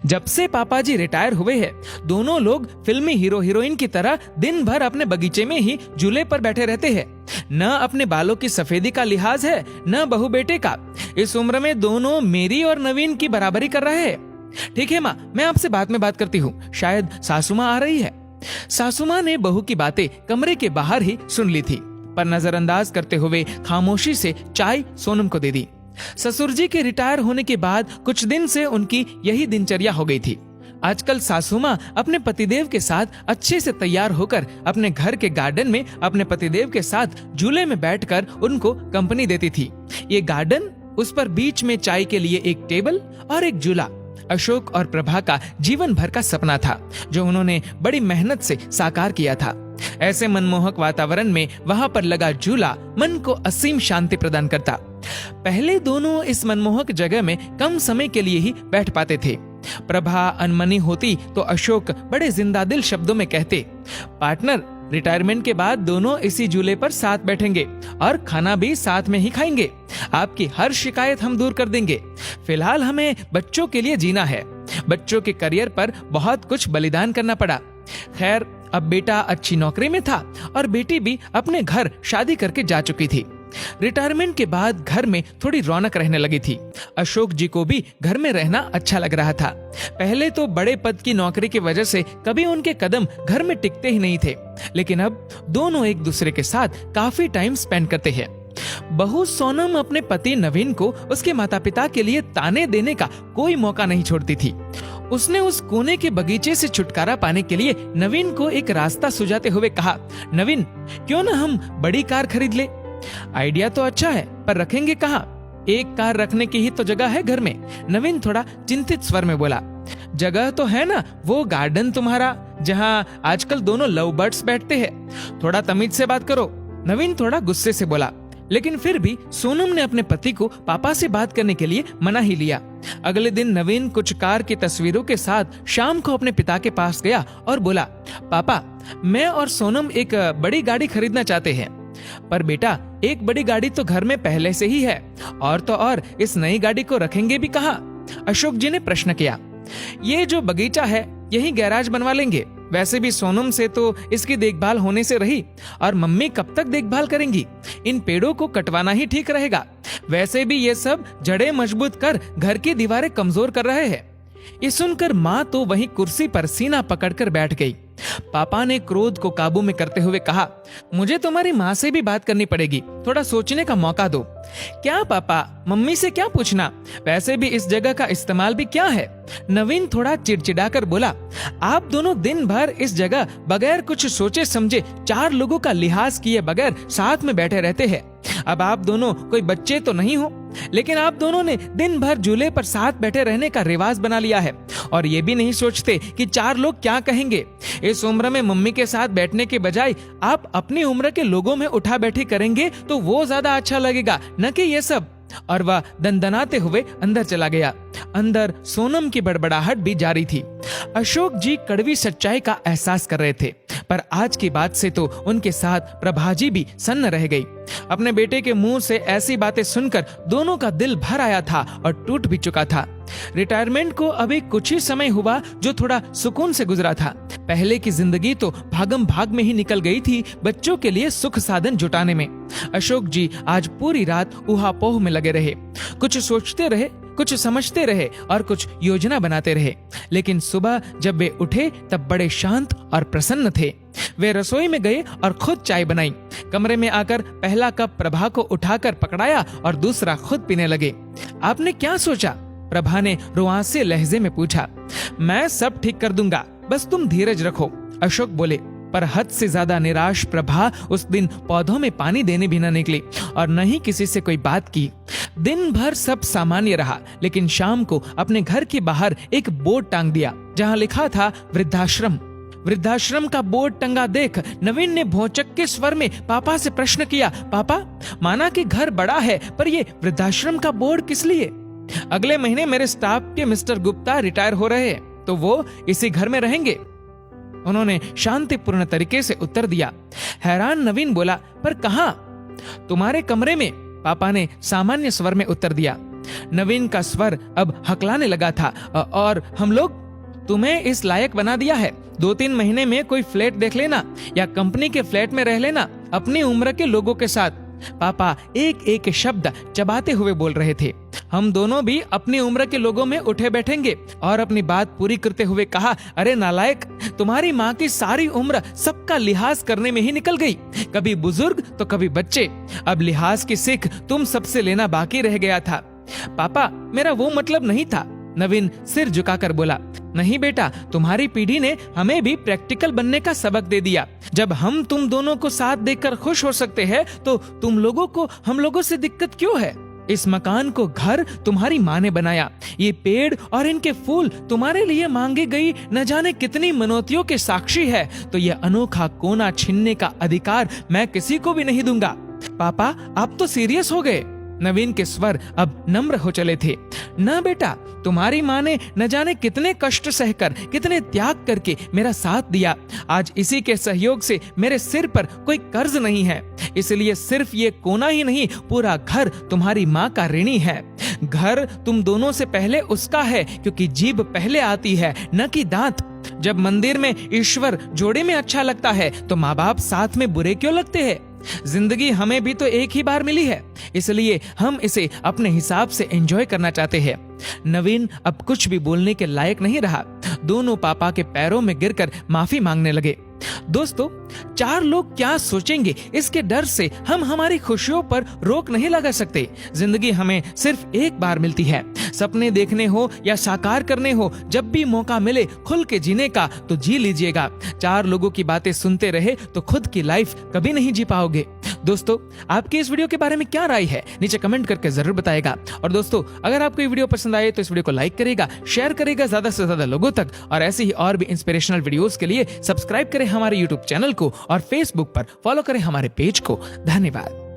जब से पापा जी रिटायर हुए हैं, दोनों लोग फिल्मी हीरो हीरोइन की तरह दिन भर अपने बगीचे में ही झूले पर बैठे रहते हैं। न अपने बालों की सफेदी का लिहाज है, न बहू बेटे का। इस उम्र में दोनों मेरी और नवीन की बराबरी कर रहे हैं। ठीक है माँ, मैं आपसे बाद में बात करती हूँ, शायद सासू माँ आ रही है। सासू माँ ने बहू की बातें कमरे के बाहर ही सुन ली थी, पर नजरअंदाज करते हुए खामोशी से चाय सोनम को दे दी। ससुर जी के रिटायर होने के बाद कुछ दिन से उनकी यही दिनचर्या हो गई थी। आजकल सासू माँ अपने पतिदेव के साथ अच्छे से तैयार होकर अपने घर के गार्डन में अपने पतिदेव के साथ झूले में बैठकर उनको कंपनी देती थी। ये गार्डन, उस पर बीच में चाय के लिए एक टेबल और एक झूला अशोक और प्रभा का जीवन भर का सपना था, जो उन्होंने बड़ी मेहनत से साकार किया था। ऐसे मनमोहक वातावरण में वहां पर लगा झूला मन को असीम शांति प्रदान करता। पहले दोनों इस मनमोहक जगह में कम समय के लिए ही बैठ पाते थे। प्रभा अनमनी होती तो अशोक बड़े जिंदा दिल शब्दों में कहते, पार्टनर, रिटायरमेंट के बाद दोनों इसी झूले पर साथ बैठेंगे और खाना भी साथ में ही खाएंगे। आपकी हर शिकायत हम दूर कर देंगे। फिलहाल हमें बच्चों के लिए जीना है। बच्चों के करियर पर बहुत कुछ बलिदान करना पड़ा। खैर, अब बेटा अच्छी नौकरी में था और बेटी भी अपने घर शादी करके जा चुकी थी। रिटायरमेंट के बाद घर में थोड़ी रौनक रहने लगी थी। अशोक जी को भी घर में रहना अच्छा लग रहा था। पहले तो बड़े पद की नौकरी की वजह से कभी उनके कदम घर में टिकते ही नहीं थे, लेकिन अब दोनों एक दूसरे के साथ काफी टाइम स्पेंड करते हैं। बहू सोनम अपने पति नवीन को उसके माता पिता के लिए ताने देने का कोई मौका नहीं छोड़ती थी। उसने उस कोने के बगीचे से छुटकारा पाने के लिए नवीन को एक रास्ता सुझाते हुए कहा, नवीन, क्यों ना हम बड़ी कार खरीद ले? आइडिया तो अच्छा है, पर रखेंगे कहाँ? एक कार रखने की ही तो जगह है घर में। नवीन थोड़ा चिंतित स्वर में बोला, जगह तो है ना, वो गार्डन तुम्हारा जहाँ आजकल दोनों लव बर्ड्स बैठते हैं। थोड़ा तमीज से बात करो। नवीन थोड़ा गुस्से से बोला, लेकिन फिर भी सोनम ने अपने पति को पापा से बात करने के लिए मना ही लिया। अगले दिन नवीन कुछ कार की तस्वीरों के साथ शाम को अपने पिता के पास गया और बोला, पापा, मैं और सोनम एक बड़ी गाड़ी खरीदना चाहते हैं। पर बेटा, एक बड़ी गाड़ी तो घर में पहले से ही है, और तो और इस नई गाड़ी को रखेंगे भी कहाँ? अशोक जी ने प्रश्न किया। ये जो बगीचा है, यही गैराज बनवा लेंगे। वैसे भी सोनम से तो इसकी देखभाल होने से रही, और मम्मी कब तक देखभाल करेंगी? इन पेड़ों को कटवाना ही ठीक रहेगा। वैसे भी ये सब जड़ें मजबूत कर घर की दीवारें कमजोर कर रहे हैं। ये सुनकर माँ तो वहीं कुर्सी पर सीना पकड़कर बैठ गई। पापा ने क्रोध को काबू में करते हुए कहा, मुझे तुम्हारी माँ से भी बात करनी पड़ेगी, थोड़ा सोचने का मौका दो। क्या पापा, मम्मी से क्या पूछना? वैसे भी इस जगह का इस्तेमाल भी क्या है? नवीन थोड़ा चिड़चिड़ाकर बोला, आप दोनों दिन भर इस जगह बगैर कुछ सोचे समझे 4 लोगों का लिहाज किए बगैर साथ में बैठे रहते हैं। अब आप दोनों कोई बच्चे तो नहीं हो, लेकिन आप दोनों ने दिन भर झूले पर साथ बैठे रहने का रिवाज बना लिया है, और ये भी नहीं सोचते कि 4 लोग क्या कहेंगे। इस उम्र में मम्मी के साथ बैठने के बजाय आप अपनी उम्र के लोगों में उठा बैठी करेंगे तो वो ज्यादा अच्छा लगेगा, न कि ये सब। और वह दंदनाते हुए अंदर चला गया। अंदर सोनम की बड़बड़ाहट भी जारी थी। अशोक जी कड़वी सच्चाई का एहसास कर रहे थे, पर आज की बात से तो उनके साथ प्रभाजी भी सन्न रह गई। अपने बेटे के मुंह से ऐसी बातें सुनकर दोनों का दिल भर आया था और टूट भी चुका था। रिटायरमेंट को अभी कुछ ही समय हुआ जो थोड़ा सुकून से गुजरा था। पहले की जिंदगी तो भागम भाग में ही निकल गई थी बच्चों के लिए सुख साधन जुटाने में। अशोक जी आज पूरी रात ऊहापोह में लगे रहे, कुछ सोचते रहे, कुछ समझते रहे और कुछ योजना बनाते रहे। लेकिन सुबह जब वे उठे तब बड़े शांत और प्रसन्न थे। वे रसोई में गए और खुद चाय बनाई। कमरे में आकर पहला कप प्रभा को उठाकर पकड़ाया और दूसरा खुद पीने लगे। आपने क्या सोचा? प्रभा ने रुआंसे लहजे में पूछा। मैं सब ठीक कर दूंगा, बस तुम धीरज रखो, अशोक बोले। पर हद से ज्यादा निराश प्रभा उस दिन पौधों में पानी देने भी न निकली और न ही किसी से कोई बात की। दिन भर सब सामान्य रहा, लेकिन शाम को अपने घर के बाहर एक बोर्ड टांग दिया जहां लिखा था वृद्धाश्रम। वृद्धाश्रम का बोर्ड टंगा देख नवीन ने भौचक के स्वर में पापा से प्रश्न किया, पापा, माना कि घर बड़ा है, पर ये वृद्धाश्रम का बोर्ड किस लिए? अगले महीने मेरे स्टाफ के मिस्टर गुप्ता रिटायर हो रहे हैं, तो वो इसी घर में रहेंगे, उन्होंने शांतिपूर्ण तरीके से उत्तर दिया। हैरान नवीन बोला, पर कहां? तुम्हारे कमरे में, पापा ने सामान्य स्वर में उत्तर दिया। नवीन का स्वर अब हकलाने लगा था। और हम लोग तुम्हें इस लायक बना दिया है। 2-3 महीने में कोई फ्लैट देख लेना या कंपनी के फ्लैट में रह लेना अपनी उम्र के लोगों के साथ। पापा एक एक शब्द चबाते हुए बोल रहे थे। हम दोनों भी अपनी उम्र के लोगों में उठे बैठेंगे और अपनी बात पूरी करते हुए कहा, अरे नालायक, तुम्हारी माँ की सारी उम्र सबका लिहाज करने में ही निकल गई, कभी बुजुर्ग तो कभी बच्चे। अब लिहाज की सीख तुम सबसे लेना बाकी रह गया था। पापा मेरा वो मतलब नहीं था, नवीन सिर झुकाकर बोला। नहीं बेटा, तुम्हारी पीढ़ी ने हमें भी प्रैक्टिकल बनने का सबक दे दिया। जब हम तुम दोनों को साथ देखकर खुश हो सकते हैं तो तुम लोगों को हम लोगों से दिक्कत क्यों है? इस मकान को घर तुम्हारी माँ ने बनाया। ये पेड़ और इनके फूल तुम्हारे लिए मांगी गई न जाने कितनी मनौतियों के साक्षी है। तो ये अनोखा कोना छीनने का अधिकार मैं किसी को भी नहीं दूंगा। पापा आप तो सीरियस हो गए। नवीन के स्वर अब नम्र हो चले थे। न बेटा, तुम्हारी माँ ने न जाने कितने कष्ट सहकर, कितने त्याग करके मेरा साथ दिया। आज इसी के सहयोग से मेरे सिर पर कोई कर्ज नहीं है। इसलिए सिर्फ ये कोना ही नहीं, पूरा घर तुम्हारी माँ का ऋणी है। घर तुम दोनों से पहले उसका है, क्योंकि जीभ पहले आती है न कि दांत। जब मंदिर में ईश्वर जोड़े में अच्छा लगता है तो माँ बाप साथ में बुरे क्यों लगते हैं? जिंदगी हमें भी तो एक ही बार मिली है, इसलिए हम इसे अपने हिसाब से एंजॉय करना चाहते हैं। नवीन अब कुछ भी बोलने के लायक नहीं रहा। दोनों पापा के पैरों में गिरकर माफी मांगने लगे। दोस्तों, 4 लोग क्या सोचेंगे इसके डर से हम हमारी खुशियों पर रोक नहीं लगा सकते। जिंदगी हमें सिर्फ एक बार मिलती है। सपने देखने हो या साकार करने हो, जब भी मौका मिले खुल के जीने का तो जी लीजिएगा। 4 लोगों की बातें सुनते रहे तो खुद की लाइफ कभी नहीं जी पाओगे। दोस्तों, आपकी इस वीडियो के बारे में क्या राय है नीचे कमेंट करके जरूर बताएगा। और दोस्तों, अगर आपको ये वीडियो पसंद आए तो इस वीडियो को लाइक करेगा, शेयर करेगा ज्यादा से ज्यादा लोगों तक। और ऐसे ही और भी इंस्पिरेशनल वीडियोस के लिए सब्सक्राइब करें हमारे यूट्यूब चैनल को और फेसबुक पर फॉलो करें हमारे पेज को। धन्यवाद।